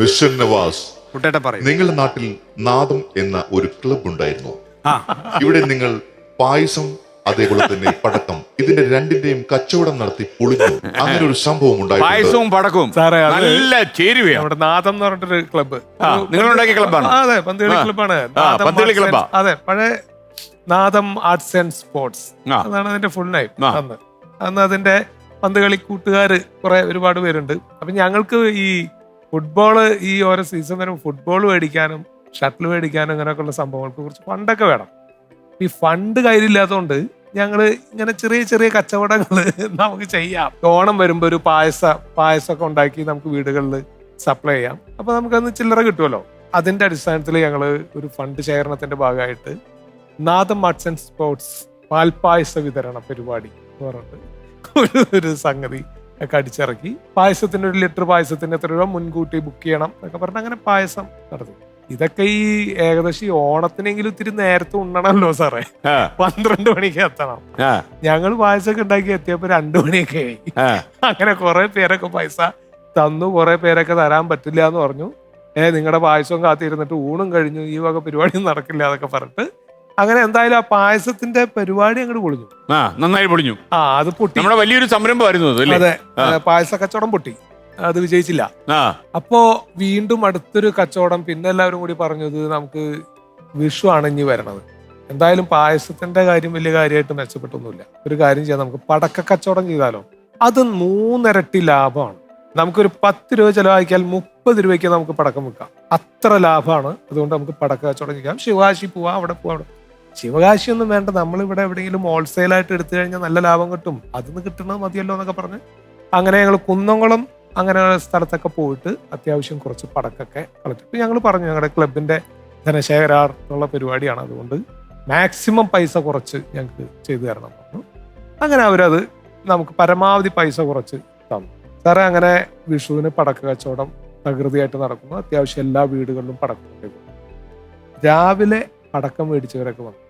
Mister Nawaz, കുട്ടേട്ട പറയും. നിങ്ങളുടെ നാട്ടിൽ നാദം എന്ന ഒരു ക്ലബ് ഉണ്ടായിരുന്നു. ആ ഇവിടെ നിങ്ങൾ പായസം അതേപോലെ തന്നെ പടക്കം ഇതിന്റെ രണ്ടിന്റെയും കച്ചവടം നടത്തി പൊളിഞ്ഞു. അങ്ങനെ ഒരു സംഭവം ഉണ്ടായിട്ടുണ്ട്. പായസവും പടക്കവും സാറേ, അത് നല്ല ചേരുവയാണ്. നമ്മുടെ നാദം എന്ന് പറഞ്ഞിട്ടൊരു ക്ലബ്ബ്. നിങ്ങൾ ഉണ്ടാക്കിയ ക്ലബ്ബാണ്? അതെ, പന്തുകളി ക്ലബ്ബാണ്. പന്തുകളി ക്ലബ്ബാ? അതെ, പഴയ നാദം ആർട്സ് ആൻഡ് സ്പോർട്സ് അതാണ് അതിന്റെ ഫുൾ നെയിം. അന്ന് അതിന്റെ പന്തുകളി കൂട്ടുകാര് ഒരുപാട് പേരുണ്ട്. അപ്പൊ ഞങ്ങൾക്ക് ഈ ഫുട്ബോള് ഈ ഓരോ സീസൺ വരും ഫുട്ബോൾ മേടിക്കാനും ഷട്ടിൽ മേടിക്കാനും അങ്ങനെയൊക്കെയുള്ള സംഭവങ്ങൾക്ക് കുറച്ച് ഫണ്ടൊക്കെ വേണം. ഈ ഫണ്ട് കയ്യിലില്ലാത്തതുകൊണ്ട് ഞങ്ങള് ഇങ്ങനെ ചെറിയ ചെറിയ കച്ചവടങ്ങൾ നമുക്ക് ചെയ്യാം. ഓണം വരുമ്പോ ഒരു പായസമൊക്കെ ഉണ്ടാക്കി നമുക്ക് വീടുകളിൽ സപ്ലൈ ചെയ്യാം. അപ്പൊ നമുക്കന്ന് ചില്ലറ കിട്ടുമല്ലോ. അതിന്റെ അടിസ്ഥാനത്തിൽ ഞങ്ങള് ഒരു ഫണ്ട് ശേഖരണത്തിന്റെ ഭാഗമായിട്ട് നാദം ആർട്സ് ആൻഡ് സ്പോർട്സ് പാൽപായസ വിതരണ പരിപാടി എന്ന് പറഞ്ഞിട്ട് ഒരു സംഗതി ഒക്കെ അടിച്ചിറക്കി. പായസത്തിന് 1 ലിറ്റർ പായസത്തിന് എത്ര രൂപ മുൻകൂട്ടി ബുക്ക് ചെയ്യണം എന്നൊക്കെ പറഞ്ഞ് അങ്ങനെ പായസം നടത്തി. ഇതൊക്കെ ഈ ഏകദേശം ഓണത്തിനെങ്കിലും ഇത്തിരി നേരത്തെ ഉണ്ണണല്ലോ സാറേ. 12 മണിക്ക് എത്തണം. ഞങ്ങൾ പായസമൊക്കെ ഉണ്ടാക്കി എത്തിയപ്പോ 2 മണിയൊക്കെ ആയി. അങ്ങനെ കുറെ പേരൊക്കെ പൈസ തന്നു, കുറെ പേരൊക്കെ തരാൻ പറ്റില്ല എന്ന് പറഞ്ഞു. നിങ്ങളുടെ പായസവും കാത്തിരുന്നിട്ട് ഊണും കഴിഞ്ഞു, ഈ വക പരിപാടിയും നടക്കില്ല എന്നൊക്കെ പറഞ്ഞിട്ട് അങ്ങനെ എന്തായാലും ആ പായസത്തിന്റെ പരിപാടി അങ്ങോട്ട് പൊളിഞ്ഞു. നന്നായി പൊളിഞ്ഞു. അത് പൊട്ടി. നമ്മുടെ വലിയൊരു സംരംഭമായിരുന്നു അത്. അതെ, പായസ കച്ചവടം പൊട്ടി, അത് വിജയിച്ചില്ല. അപ്പോ വീണ്ടും അടുത്തൊരു കച്ചവടം. പിന്നെ എല്ലാവരും കൂടി പറഞ്ഞത് നമുക്ക് വിഷു ആണ് ഇനി വരണത്, എന്തായാലും പായസത്തിന്റെ കാര്യം വലിയ കാര്യമായിട്ട് മെച്ചപ്പെട്ടൊന്നുമില്ല, ഒരു കാര്യം ചെയ്യാം, നമുക്ക് പടക്ക കച്ചവടം ചെയ്താലോ. അത് 3 ഇരട്ടി ലാഭമാണ്. നമുക്കൊരു 10 രൂപ ചെലവാക്കിയാൽ 30 രൂപയ്ക്ക് നമുക്ക് പടക്കം വെക്കാം. അത്ര ലാഭമാണ്. അതുകൊണ്ട് നമുക്ക് പടക്ക കച്ചവടം ചെയ്യാം. ശിവകാശി പോവാം, അവിടെ പോവാം. ശിവകാശി ഒന്നും വേണ്ട, നമ്മളിവിടെ എവിടെയെങ്കിലും ഹോൾസെയിലായിട്ട് എടുത്തു കഴിഞ്ഞാൽ നല്ല ലാഭം കിട്ടും, അതിന് കിട്ടണത് മതിയല്ലോ എന്നൊക്കെ പറഞ്ഞ് അങ്ങനെ ഞങ്ങൾ കുന്നംകുളം അങ്ങനെ സ്ഥലത്തൊക്കെ പോയിട്ട് അത്യാവശ്യം കുറച്ച് പടക്കൊക്കെ കളക്ട്. ഞങ്ങൾ പറഞ്ഞു ഞങ്ങളുടെ ക്ലബിന്റെ ധനശേഖരാർന്നുള്ള പരിപാടിയാണ്, അതുകൊണ്ട് മാക്സിമം പൈസ കുറച്ച് ഞങ്ങൾക്ക് ചെയ്തു തരണം എന്ന് പറഞ്ഞു. അങ്ങനെ അവരത് നമുക്ക് പരമാവധി പൈസ കുറച്ച് തന്നു. സാറേ, അങ്ങനെ വിഷുവിന് പടക്ക കച്ചവടം തകൃതിയായിട്ട് നടക്കുന്നു. അത്യാവശ്യം എല്ലാ വീടുകളിലും പടക്കം. രാവിലെ പടക്കം മേടിച്ചവരൊക്കെ വന്നു.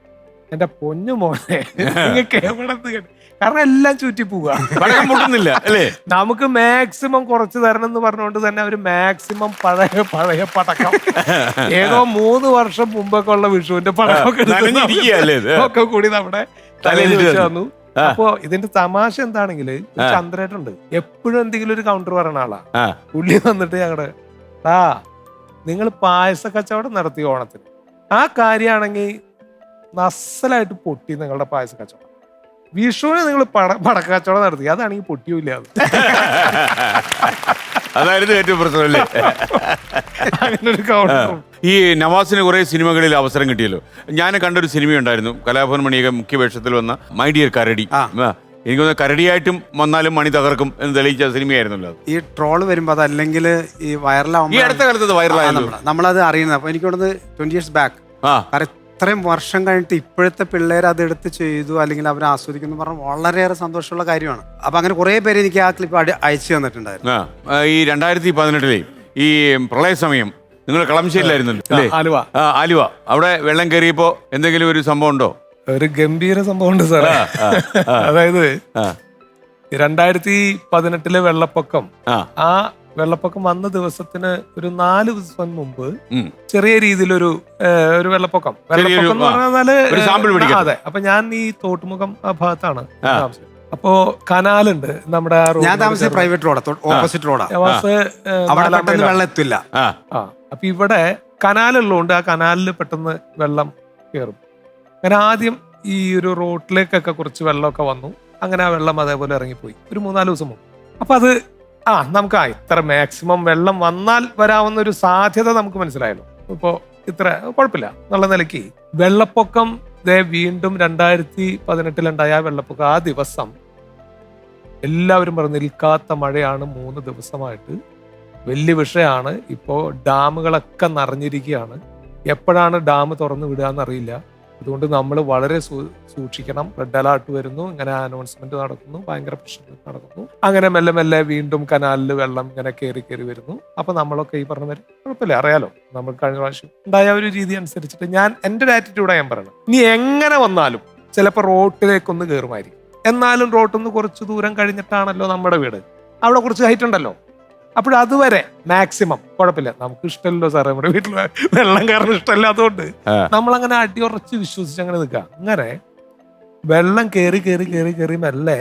എന്റെ പൊന്നു മോനെ, കാരണം എല്ലാം ചുറ്റി പോവുക, അല്ലേ? നമുക്ക് മാക്സിമം കുറച്ച് തരണം എന്ന് പറഞ്ഞുകൊണ്ട് തന്നെ അവര് മാക്സിമം പഴയ പടക്കം ഏതോ 3 വർഷം മുമ്പൊക്കെ ഉള്ള വിഷുവിന്റെ പടക്കം കൂടി നമ്മുടെ തലയിൽ വെച്ച് തന്നു. അപ്പോ ഇതിന്റെ തമാശ എന്താണെങ്കിൽ ചന്ദ്രേട്ടുണ്ട് എപ്പോഴും എന്തെങ്കിലും ഒരു കൗണ്ടർ പറയുന്ന ആളാ. പുള്ളി വന്നിട്ട് ഞങ്ങളുടെ നിങ്ങൾ പായസ കച്ചവടം നടത്തി ഓണത്തിന്, ആ കാര്യമാണെങ്കിൽ നസ്സലായിട്ട് പൊട്ടി നിങ്ങളുടെ പായസ കച്ചവടം. വിഷുവിന് നിങ്ങൾ പടക്ക കച്ചവടം നടത്തി, അതാണെങ്കിൽ പൊട്ടിയൂല്ല. അതായിരുന്നു ഏറ്റവും പ്രശ്നമല്ലേ. അങ്ങനെ ഒരു കൗണ്ടർ. ഈ നവാസിന് കുറെ സിനിമകളിൽ അവസരം കിട്ടിയല്ലോ. ഞാൻ കണ്ടൊരു സിനിമയുണ്ടായിരുന്നു, കലാഭവൻ മണിയൊക്കെ മുഖ്യ വേഷത്തിൽ വന്ന മൈ ഡിയർ കരടി. എനിക്ക് തോന്നുന്നു കരടിയായിട്ടും വന്നാലും മണി തകർക്കും എന്ന് തെളിയിച്ച സിനിമയായിരുന്നല്ലോ. ഈ ട്രോള് വരുമ്പോ അതല്ലെങ്കിൽ ഈ വൈറലാവുമ്പോൾ, ഈ അടുത്ത കാലത്ത് വൈറലായിരുന്നു, നമ്മളത് അറിയുന്നത്. അപ്പൊ എനിക്ക് തോന്നുന്നത് 20 years ബാക്ക്, ഇത്രയും വർഷം കഴിഞ്ഞിട്ട് ഇപ്പോഴത്തെ പിള്ളേർ അതെടുത്ത് ചെയ്തു അല്ലെങ്കിൽ അവർ ആസ്വദിക്കുന്നു പറഞ്ഞാൽ വളരെയേറെ സന്തോഷമുള്ള കാര്യമാണ്. അപ്പൊ അങ്ങനെ കുറെ പേര് എനിക്ക് ആ ക്ലിപ്പ് അയച്ചു തന്നിട്ടുണ്ടായിരുന്നു. ഈ 2018 ഈ പ്രളയ സമയം നിങ്ങൾ കളമശ്ശേരിയിലായിരുന്നല്ലോ അല്ലേ? ആലുവ. അവിടെ വെള്ളം കയറിയപ്പോ എന്തെങ്കിലും ഒരു സംഭവം ഉണ്ടോ? ഒരു ഗംഭീര സംഭവം ഉണ്ട് സാറേ. അതായത് 2018 വെള്ളപ്പൊക്കം, ആ വെള്ളപ്പൊക്കം വന്ന ദിവസത്തിന് ഒരു 4 ദിവസം മുമ്പ് ചെറിയ രീതിയിലൊരു വെള്ളപ്പൊക്കം എന്ന് പറഞ്ഞാല്. അതെ, അപ്പൊ ഞാൻ ഈ തോട്ടുമുഖം ആ ഭാഗത്താണ് താമസിച്ചത്. അപ്പോ കനാലുണ്ട് നമ്മുടെ പ്രൈവറ്റ് റോഡ്, ഓപ്പോസിറ്റ് റോഡാ. വെള്ളം എത്തില്ല. അപ്പൊ ഇവിടെ കനാലുള്ളതുകൊണ്ട് ആ കനാലിൽ പെട്ടെന്ന് വെള്ളം കയറും. അങ്ങനെ ആദ്യം ഈ ഒരു റോഡിലേക്കൊക്കെ കുറച്ച് വെള്ളമൊക്കെ വന്നു. അങ്ങനെ ആ വെള്ളം അതേപോലെ ഇറങ്ങിപ്പോയി ഒരു 3-4 ദിവസം മുമ്പ്. അപ്പൊ അത് നമുക്ക് ഇത്ര മാക്സിമം വെള്ളം വന്നാൽ വരാവുന്ന ഒരു സാധ്യത നമുക്ക് മനസ്സിലായല്ലോ. ഇപ്പോ ഇത്ര കുഴപ്പമില്ല എന്നുള്ള നിലയ്ക്ക് വെള്ളപ്പൊക്കം വീണ്ടും 2018 ആ വെള്ളപ്പൊക്കം, ആ ദിവസം എല്ലാവരും പറഞ്ഞു നിൽക്കാത്ത മഴയാണ് 3 ദിവസമായിട്ട്, വലിയ വിഷയമാണ്. ഇപ്പോ ഡാമുകളൊക്കെ നിറഞ്ഞിരിക്കുകയാണ്, എപ്പോഴാണ് ഡാം തുറന്നു വിടുക എന്നറിയില്ല, അതുകൊണ്ട് നമ്മൾ വളരെ സൂക്ഷിക്കണം. റെഡ് അലേർട്ട് വരുന്നു, ഇങ്ങനെ അനൗൺസ്മെന്റ് നടക്കുന്നു, ഭയങ്കര പ്രശ്നങ്ങൾ നടക്കുന്നു. അങ്ങനെ മെല്ലെ മെല്ലെ വീണ്ടും കനാലിൽ വെള്ളം ഇങ്ങനെ കയറി വരുന്നു. അപ്പൊ നമ്മളൊക്കെ ഈ പറഞ്ഞ മാതിരി കുഴപ്പമില്ല, അറിയാലോ, നമ്മൾ കഴിഞ്ഞ പ്രാവശ്യം ഉണ്ടായ ഒരു രീതി അനുസരിച്ചിട്ട് ഞാൻ എന്റെ ഒരു ആറ്റിറ്റ്യൂഡാണ് ഞാൻ പറയണം. ഇനി എങ്ങനെ വന്നാലും ചിലപ്പോൾ റോട്ടിലേക്കൊന്ന് കയറുമായിരിക്കും, എന്നാലും റോട്ടിൽ നിന്ന് കുറച്ച് ദൂരം കഴിഞ്ഞിട്ടാണല്ലോ നമ്മുടെ വീട്, അവിടെ കുറച്ച് ഹൈറ്റ് ഉണ്ടല്ലോ. അതുവരെ മാക്സിമം കുഴപ്പമില്ല. നമുക്ക് ഇഷ്ടമല്ലോ സാറേ നമ്മുടെ വീട്ടിൽ വെള്ളം കാരണം ഇഷ്ടമല്ലാത്തതുകൊണ്ട് നമ്മളങ്ങനെ അടിയുറച്ച് വിശ്വസിച്ച് അങ്ങനെ നിൽക്കുക. അങ്ങനെ വെള്ളം കയറി മെല്ലെ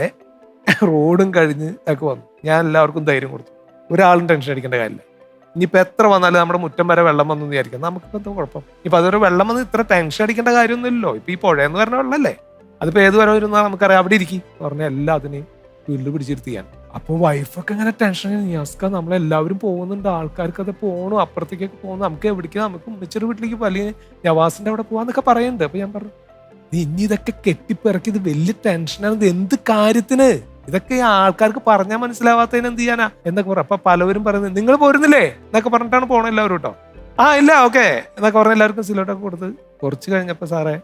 റോഡും കഴിഞ്ഞ് ഒക്കെ വന്നു. ഞാൻ എല്ലാവർക്കും ധൈര്യം കൊടുത്തു, ഒരാളും ടെൻഷൻ അടിക്കേണ്ട കാര്യമില്ല. ഇനിയിപ്പോൾ എത്ര വന്നാലും നമ്മുടെ മുറ്റം വരെ വെള്ളം വന്നു വിചാരിക്കാം, നമുക്കിപ്പോൾ എന്താ കുഴപ്പം? ഇപ്പം അതൊരു വെള്ളം വന്ന് ഇത്ര ടെൻഷൻ അടിക്കേണ്ട കാര്യമൊന്നുമില്ലല്ലോ. ഇപ്പം ഈ പുഴയെന്ന് പറഞ്ഞ വെള്ളമല്ലേ, അതിപ്പോൾ ഏത് വരെ ഇരുന്നാൽ നമുക്കറിയാം. അവിടെ ഇരിക്കും പറഞ്ഞാൽ എല്ലാത്തിനെയും വീട്ടിൽ പിടിച്ചിരുത്തിയാണ്. അപ്പോൾ വൈഫൊക്കെ ഇങ്ങനെ ടെൻഷൻ, നിയാസ്ക നമ്മളെല്ലാവരും പോകുന്നുണ്ട്, ആൾക്കാർക്ക് അത് പോകണം, അപ്പുറത്തേക്കൊക്കെ പോകുന്നു, നമുക്ക് എവിടേക്ക്, നമുക്ക് ഉമ്മച്ചിയുടെ വീട്ടിലേക്ക് അല്ലെങ്കിൽ നവാസിന്റെ അവിടെ പോകാന്നൊക്കെ പറയുന്നുണ്ട്. അപ്പൊ ഞാൻ പറഞ്ഞു, നീ ഇനി ഇതൊക്കെ കെട്ടിപ്പിറക്കി, ഇത് വലിയ ടെൻഷനാണ്, ഇത് എന്ത് കാര്യത്തിന്, ഇതൊക്കെ ആൾക്കാർക്ക് പറഞ്ഞാൽ മനസ്സിലാവാത്തതിന് എന്ത് ചെയ്യാനാ എന്നൊക്കെ പറഞ്ഞു. അപ്പൊ പലവരും പറയുന്നത്, നിങ്ങൾ പോരുന്നില്ലേ എന്നൊക്കെ പറഞ്ഞിട്ടാണ് പോകണം എല്ലാവരും കേട്ടോ. ഇല്ല ഓക്കെ എന്നൊക്കെ പറഞ്ഞ എല്ലാവർക്കും സിലോട്ടൊക്കെ കൊടുത്ത് കുറച്ച് കഴിഞ്ഞപ്പോ സാറേ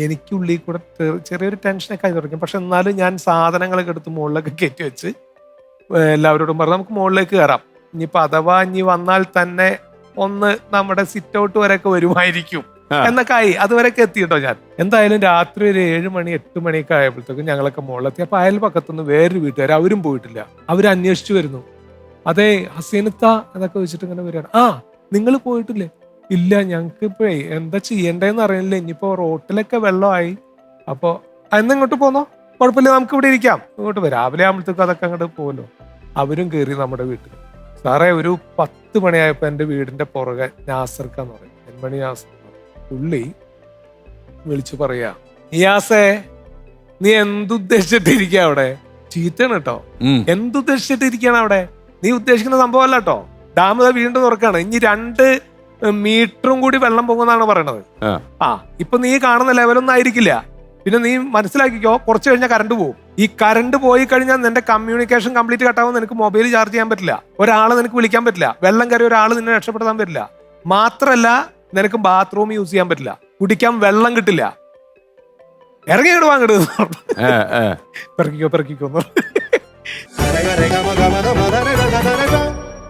എനിക്കുള്ളിൽ കൂടെ ചെറിയൊരു ടെൻഷനൊക്കെ ആയി തുടങ്ങി. പക്ഷെ എന്നാലും ഞാൻ സാധനങ്ങളൊക്കെ എടുത്ത് മുകളിലൊക്കെ കയറ്റി വെച്ച് എല്ലാവരോടും പറഞ്ഞു, നമുക്ക് മുകളിലേക്ക് കയറാം, ഇനിയിപ്പോ അഥവാ ഇനി വന്നാൽ തന്നെ ഒന്ന് നമ്മുടെ സിറ്റ് ഔട്ട് വരെയൊക്കെ വരുമായിരിക്കും എന്നൊക്കെ ആയി. അതുവരെയൊക്കെ എത്തിയിട്ടോ ഞാൻ. എന്തായാലും രാത്രി ഒരു 7 മണി 8 മണിയൊക്കെ ആയപ്പോഴത്തേക്കും ഞങ്ങളൊക്കെ മുകളിലെത്തി. അപ്പൊ അയൽപക്കത്തുനിന്ന് വേറൊരു വീട്ടുകാർ, അവരും പോയിട്ടില്ല, അവര് അന്വേഷിച്ചു വരുന്നു. അതെ ഹസീനത്ത എന്നൊക്കെ വെച്ചിട്ട് ഇങ്ങനെ വരികയാണ്. നിങ്ങൾ പോയിട്ടില്ലേ? ഇല്ല, ഞങ്ങൾക്ക് ഇപ്പോഴേ എന്താ ചെയ്യണ്ടേന്ന് അറിയില്ല, ഇനിയിപ്പോ റോട്ടിലൊക്കെ വെള്ളമായി. അപ്പൊ ഇങ്ങോട്ട് പോന്നോ, കുഴപ്പമില്ല, നമുക്ക് ഇവിടെ ഇരിക്കാം, ഇങ്ങോട്ട് രാവിലെ ആകുമ്പോഴത്തേക്കും അതൊക്കെ അങ്ങോട്ട് പോകുമല്ലോ. അവരും കയറി നമ്മുടെ വീട്ടിൽ. സാറേ ഒരു 10 മണിയായപ്പോ എന്റെ വീടിന്റെ പുറകെ നാസർക്കാന്ന് പറയും, നെന്മണി നാസർ, പുള്ളി വിളിച്ചു പറയാ, നിയാസേ നീ എന്തുദ്ദേശിച്ചിട്ടിരിക്കുക അവിടെ? ചീത്തയാണ് കേട്ടോ, എന്തുദ്ദേശിച്ചിട്ടിരിക്കുകയാണ് അവിടെ? നീ ഉദ്ദേശിക്കുന്ന സംഭവമല്ല കേട്ടോ, ഡാം വീണ്ടും തുറക്കാണ്, ഇനി 2 മീറ്ററും കൂടി വെള്ളം പോകുമെന്നാണ് പറയണത്. ഇപ്പൊ നീ കാണുന്ന ലെവലൊന്നും ആയിരിക്കില്ല. പിന്നെ നീ മനസ്സിലാക്കിക്കോ, കുറച്ച് കഴിഞ്ഞാൽ കറണ്ട് പോകും. ഈ കറണ്ട് പോയി കഴിഞ്ഞാൽ നിന്റെ കമ്മ്യൂണിക്കേഷൻ കംപ്ലീറ്റ് കട്ടാവും, നിനക്ക് മൊബൈൽ ചാർജ് ചെയ്യാൻ പറ്റില്ല, ഒരാളെ നിനക്ക് വിളിക്കാൻ പറ്റില്ല, വെള്ളം കയറി ഒരാൾ നിന്നെ രക്ഷപ്പെടുത്താൻ പറ്റില്ല, മാത്രല്ല നിനക്ക് ബാത്റൂം യൂസ് ചെയ്യാൻ പറ്റില്ല, കുടിക്കാൻ വെള്ളം കിട്ടില്ല, ഇറങ്ങിയിടുവാ അങ്ങോട്ട് പെറക്കിക്കോ